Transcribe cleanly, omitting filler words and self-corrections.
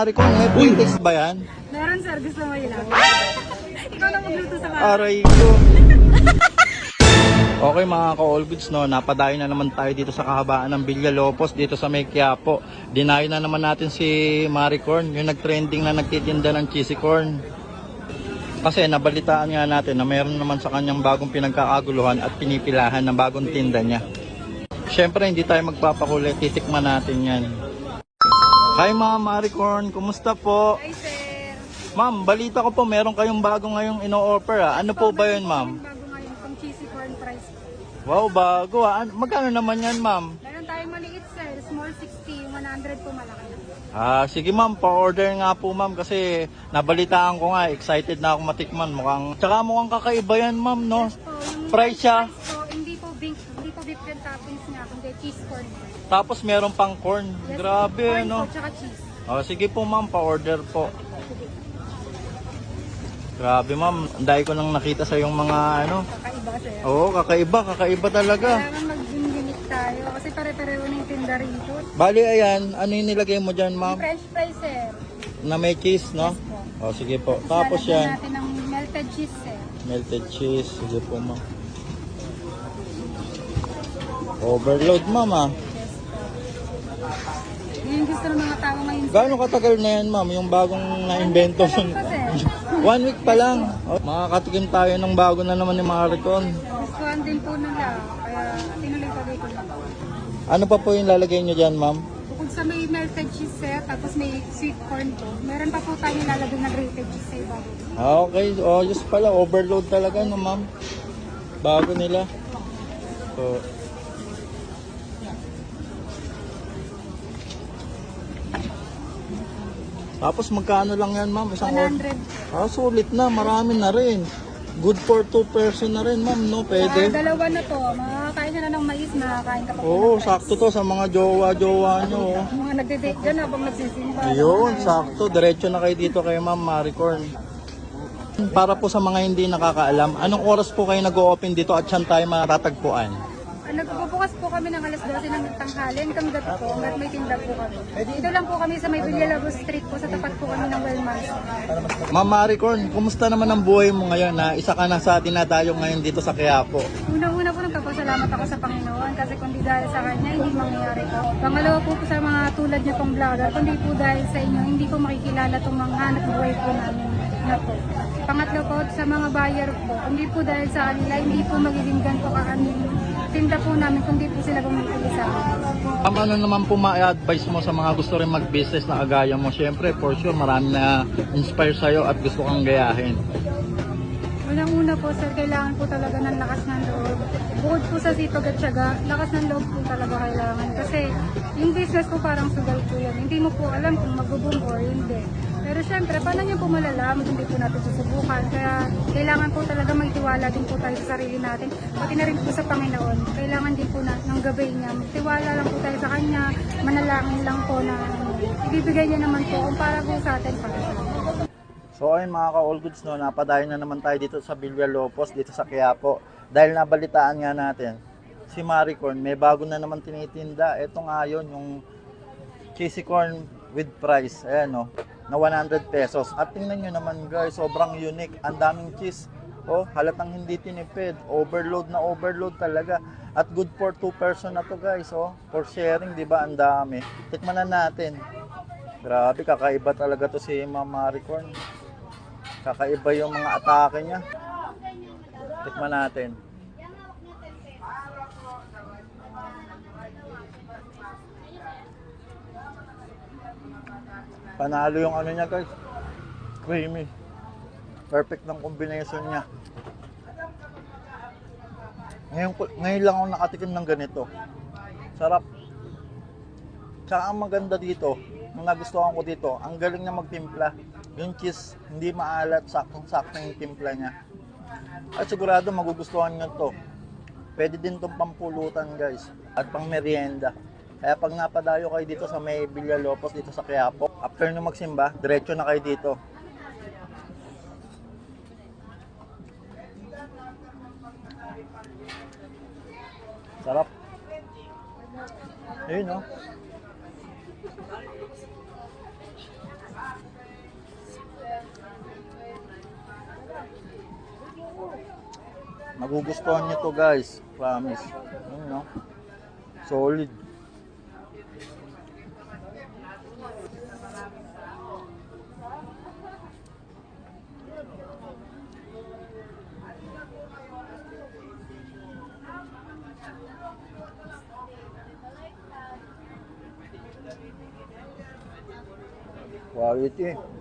Maricon, may pre-taste ba yan? Meron sir, gusto mo ilang? Ikaw na magluto sa mga. Aray ko. Okay mga ka-all goods, no, napadayo na naman tayo dito sa kahabaan ng Villalobos dito sa May Quiapo. Dinayo na naman natin si Maricorn, yung nag-trending na nagtitinda ng cheesy corn. Kasi nabalitaan nga natin na mayroon naman sa kanyang bagong pinagkakaguluhan at pinipilahan ng bagong tinda niya. Siyempre hindi tayo magpapakulit, titikman natin yan. Hi Ma'am Maricorn, kumusta po? Hi sir. Ma'am, balita ko po meron kayong bago ngayong ino-offer ah. Ano po ba yun ma'am? Bago ngayon, itong cheesy corn fries. Wow, bago ah. Magkano naman yan ma'am? Meron tayong maliit sir, small 60, yung 100 po malaki. Ah, sige ma'am, pa-order nga po ma'am kasi nabalitaan ko nga, excited na ako matikman. Mukhang kakaiba yan ma'am, no? Yes po, yung Fries siya. So, hindi po beef yung toppings nga, kundi cheese corn. Tapos meron pang corn. Yes, Grabe, corn no? po, tsaka cheese. Oh, sige po ma'am, pa-order po. Grabe ma'am, dahil ko nang nakita sa yung mga ano. Kakaiba sir. Oo, kakaiba talaga. Kailangan mag-unique tayo kasi pare-pareho na yung tinda rito. Bali ayan, ano yung nilagay mo dyan ma'am? French fries sir. Na may cheese, no? Yes po. Oh, sige po. Tapos lalagyan yan, natin ng melted cheese sir. melted cheese. Sige po ma'am. Overload ma'am ah. Yes po. Yun yung gusto ng mga tao ngayon. Gaano katagal na yan ma'am, yung bagong na-invento? Alam ko, sir. 1 week pa lang. Oh, makakatikim tayo ng bago na naman ni Maricon. Gustuhan din po nila. Kaya tinuloy-tuloy ko lang. Ano pa po yung lalagay nyo dyan ma'am? Bukod sa may melted cheese sir, tapos may sweet corn po. Meron pa po tayo nilalagay na grated cheese sa ibabaw. Ah, okay. Oh, just pala, overload talaga no ma'am. Bago nila. So, tapos magkano lang yan ma'am? Isang 100. Ah, sulit na. Marami na rin. Good for 2 person na rin ma'am, no? Pwede. Dalawa na to. Makakain na ng mais, makakain ka pa po Oo, ng rice. sakto to sa mga jowa-jowa nyo. Oh. Mga nagde-date dyan habang nagsisimba. Ayun, sakto. Diretso na kayo dito kay Ma'am Maricorn. Para po sa mga hindi nakakaalam, anong oras po kayo nag-o-open dito at saan tayo matatagpuan? Nagbubukas po kami ng alas 12 ng tanghali hanggang gabi po, hanggat may tinda po kami. Dito lang po kami sa may Villalobos Street po, sa tapat po kami ng Wellmans. Ma'am Maricorn, kumusta naman ang buhay mo ngayon na isa ka na sa dinadayo ngayon dito sa Quiapo? Unang-una po nagpapasalamat ako sa Panginoon kasi kundi dahil sa Kanya, hindi mangyayari po. Pangalawa po sa mga tulad niyo pong vlogger, kundi po dahil sa inyo, hindi po makikilala itong mga hanap buhay po namin na po. Pangatlo po sa mga buyer po, hindi po dahil sa kanila, hindi po magiging ganito kaaning tinda po namin kundi po sila bumibili sa amin. Ano naman po ma-advise mo sa mga gusto rin mag-business na kagaya mo? Siyempre, for sure, marami na inspire sa'yo at gusto kang gayahin. Unang-una po sir, kailangan po talaga ng lakas ng loob. Bukod po sa sipag at syaga, lakas ng loob po talaga kailangan. Kasi yung business po parang sugal po yan. Hindi mo po alam kung mag-boom or hindi. Pero syempre, paano niyo po malalaman kung hindi po natin susubukan? Kaya kailangan po talaga magtiwala din po tayo sa sarili natin. Pati na rin po sa Panginoon. Kailangan din po ng gabay niya. Magtiwala lang po tayo sa Kanya. Manalangin lang po na ibibigay niya naman po kung para po sa atin para sa atin. So ayun mga ka-all goods, no, napadayo na naman tayo dito sa Villalobos, dito sa Quiapo. Dahil nabalitaan nga natin, si Maricorn may bago na naman tinitinda. Ito nga yun, yung cheesy corn with fries. Ayan no, na 100 pesos. At tingnan nyo naman guys, sobrang unique. Ang daming cheese. Oh, halatang hindi tinipid. Overload na overload talaga. At good for 2 person na to guys. Oh, for sharing, di ba? Ang dami. Tikman na natin. Grabe, kakaiba talaga to si Ma'am Maricorn. Kakaiba yung mga atake niya. Tikman natin. Panalo yung ano niya guys. Creamy. Perfect ng combination niya. Ngayon lang ako nakatikim ng ganito. Sarap. Tsaka ang maganda dito, nung nagustuhan ko dito, ang galing na magtimpla. Yung cheese, hindi maalat, saktong-sakto yung timpla niya. At sigurado magugustuhan nyo to. Pwede din itong pampulutan guys. At pang merienda. Kaya pag napadayo kayo dito sa may Villalobos, dito sa Quiapo, after nyo magsimba, diretso na kayo dito. Sarap. Ayun no. Magugustuhan nyo to guys. Promise. Yun, no? Solid. Quality.